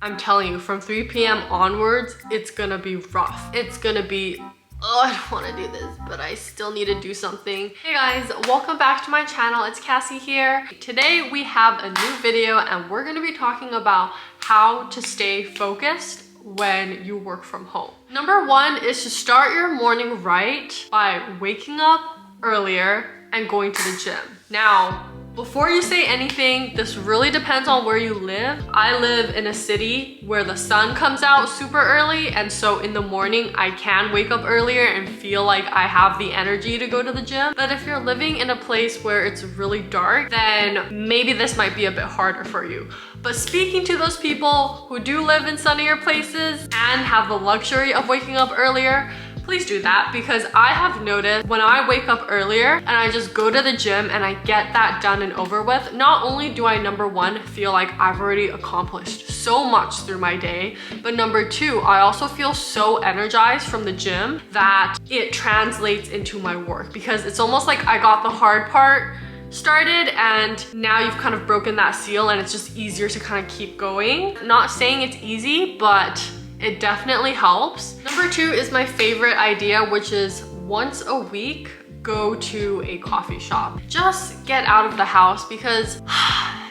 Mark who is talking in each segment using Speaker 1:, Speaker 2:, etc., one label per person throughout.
Speaker 1: I'm telling you, from 3 p.m. onwards, it's gonna be rough. It's gonna be, oh, I don't wanna do this, but I still need to do something. Hey guys, welcome back to my channel. It's Cassie here. Today we have a new video and we're gonna be talking about how to stay focused when you work from home. Number one is to start your morning right by waking up earlier and going to the gym. Now, before you say anything, this really depends on where you live. I live in a city where the sun comes out super early, and so in the morning I can wake up earlier and feel like I have the energy to go to the gym. But if you're living in a place where it's really dark, then maybe this might be a bit harder for you. But speaking to those people who do live in sunnier places and have the luxury of waking up earlier, please do that, because I have noticed when I wake up earlier and I just go to the gym and I get that done and over with, not only do I, number one, feel like I've already accomplished so much through my day, but number two, I also feel so energized from the gym that it translates into my work, because it's almost like I got the hard part started and now you've kind of broken that seal and it's just easier to kind of keep going. Not saying it's easy, but it definitely helps. Number two is my favorite idea, which is once a week, go to a coffee shop. Just get out of the house, because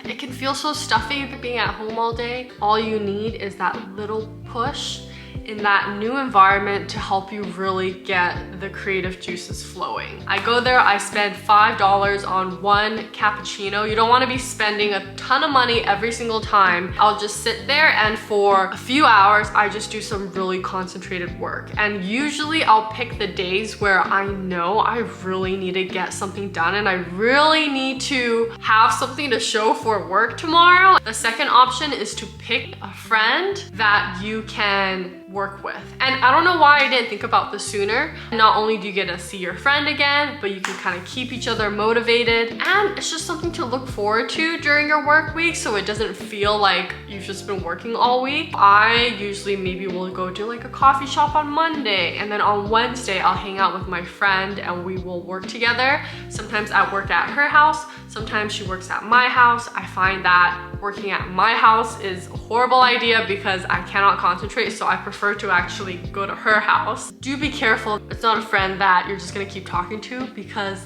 Speaker 1: it can feel so stuffy being at home all day. All you need is that little push in that new environment to help you really get the creative juices flowing. I go there, I spend $5 on one cappuccino. You don't want to be spending a ton of money every single time. I'll just sit there and for a few hours, I just do some really concentrated work. And usually I'll pick the days where I know I really need to get something done and I really need to have something to show for work tomorrow. The second option is to pick a friend that you can work with. And I don't know why I didn't think about this sooner. Not only do you get to see your friend again, but you can kind of keep each other motivated, and it's just something to look forward to during your work week, so it doesn't feel like you've just been working all week. I usually maybe will go to like a coffee shop on Monday, and then on Wednesday I'll hang out with my friend and we will work together. Sometimes I work at her house, sometimes she works at my house. I find that working at my house is a horrible idea because I cannot concentrate, so I prefer to actually go to her house. Do be careful, it's not a friend that you're just gonna keep talking to, because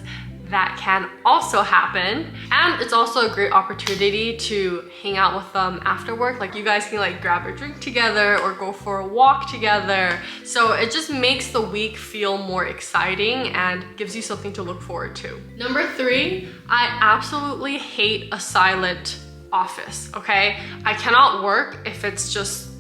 Speaker 1: that can also happen. And it's also a great opportunity to hang out with them after work. Like, you guys can like grab a drink together or go for a walk together. So it just makes the week feel more exciting and gives you something to look forward to. Number three, I absolutely hate a silent office, okay? I cannot work if it's just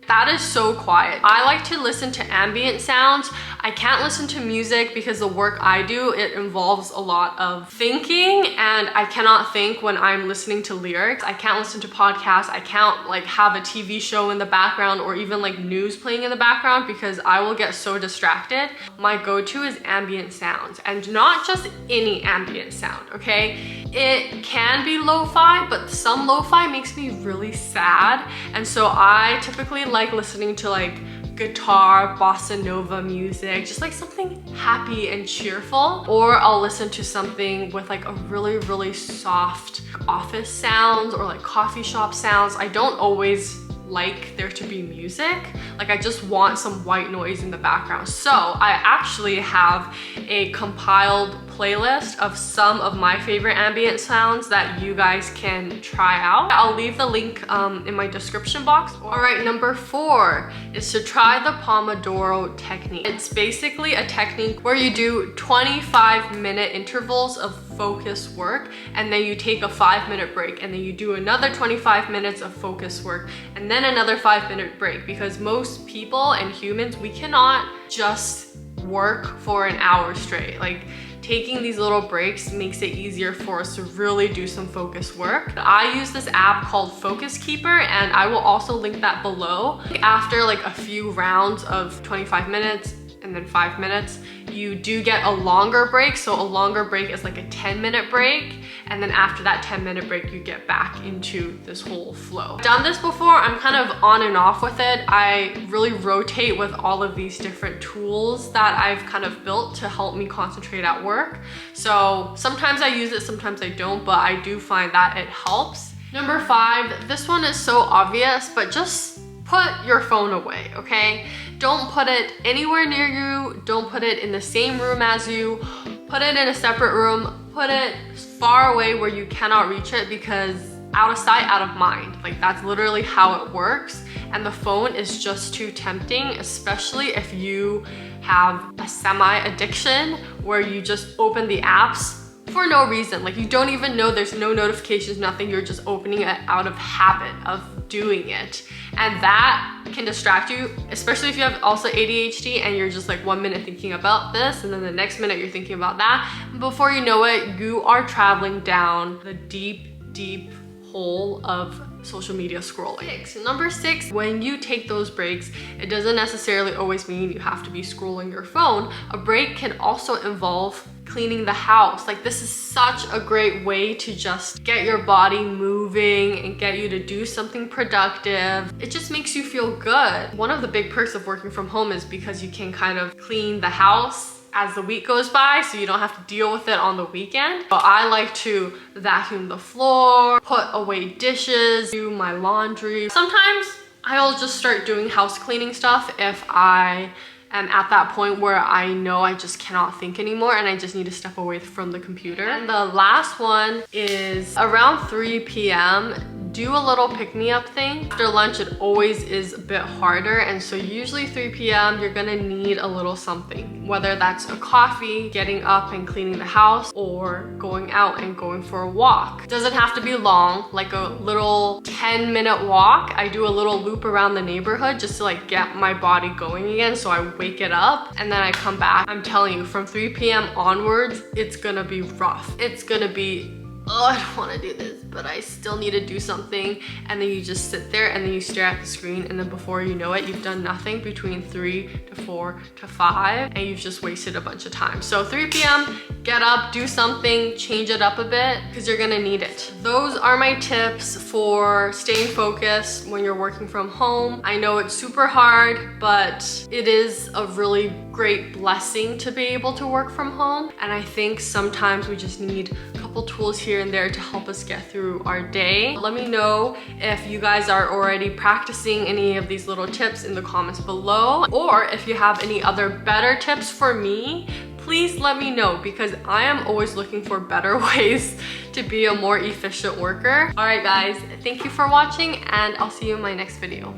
Speaker 1: that is so quiet. I like to listen to ambient sounds. I can't listen to music because the work I do, it involves a lot of thinking, and I cannot think when I'm listening to lyrics. I can't listen to podcasts. I can't like have a TV show in the background or even like news playing in the background because I will get so distracted. My go-to is ambient sounds, and not just any ambient sound, okay? It can be lo-fi, but some lo-fi makes me really sad, and so I typically like listening to like guitar, bossa nova music, just like something happy and cheerful. Or I'll listen to something with like a really, really soft office sounds or like coffee shop sounds. I don't always like there to be music. Like, I just want some white noise in the background. So I actually have a compiled playlist of some of my favorite ambient sounds that you guys can try out. I'll leave the link in my description box. All right, number four is to try the Pomodoro technique. It's basically a technique where you do 25-minute intervals of focus work, and then you take a 5-minute break, and then you do another 25 minutes of focus work, and then another 5-minute break, because most people and humans, we cannot just work for an hour straight. Like, taking these little breaks makes it easier for us to really do some focus work. I use this app called Focus Keeper, and I will also link that below. After like a few rounds of 25 minutes and then 5 minutes, you do get a longer break. So a longer break is like a 10-minute break, and then after that 10-minute break, you get back into this whole flow. I've done this before. I'm kind of on and off with it. I really rotate with all of these different tools that I've kind of built to help me concentrate at work. So sometimes I use it, sometimes I don't, but I do find that it helps. Number 5, this one is so obvious, but just put your phone away, okay? Don't put it anywhere near you. Don't put it in the same room as you. Put it in a separate room. Put it far away where you cannot reach it, because out of sight, out of mind. Like, that's literally how it works. And the phone is just too tempting, especially if you have a semi-addiction where you just open the apps for no reason. Like, you don't even know, there's no notifications, nothing. You're just opening it out of habit of doing it. And that can distract you, especially if you have also ADHD and you're just like 1 minute thinking about this and then the next minute you're thinking about that. Before you know it, you are traveling down the deep hole of social media scrolling. Number 6, when you take those breaks, it doesn't necessarily always mean you have to be scrolling your phone. A break can also involve cleaning the house. Like, this is such a great way to just get your body moving and get you to do something productive. It just makes you feel good. One of the big perks of working from home is because you can kind of clean the house as the week goes by, so you don't have to deal with it on the weekend. But I like to vacuum the floor, put away dishes, do my laundry. Sometimes I'll just start doing house cleaning stuff if I am at that point where I know I just cannot think anymore and I just need to step away from the computer. And the last one is around 3 p.m. do a little pick-me-up thing. After lunch, it always is a bit harder, and so usually 3 p.m. you're gonna need a little something, whether that's a coffee, getting up and cleaning the house, or going out and going for a walk. It doesn't have to be long, like a little 10-minute walk. I do a little loop around the neighborhood just to like get my body going again, so I wake it up and then I come back. I'm telling you, from 3 p.m. onwards, it's gonna be rough. It's gonna be, oh, I don't want to do this, but I still need to do something. And then you just sit there and then you stare at the screen, and then before you know it, you've done nothing between 3 to 4 to 5, and you've just wasted a bunch of time. So 3 p.m, get up, do something, change it up a bit, because you're gonna need it. Those are my tips for staying focused when you're working from home. I know it's super hard, but it is a really great blessing to be able to work from home. And I think sometimes we just need a couple tools here and there to help us get through our day. Let me know if you guys are already practicing any of these little tips in the comments below, or if you have any other better tips for me, please let me know, because I am always looking for better ways to be a more efficient worker. All right guys, thank you for watching, and I'll see you in my next video.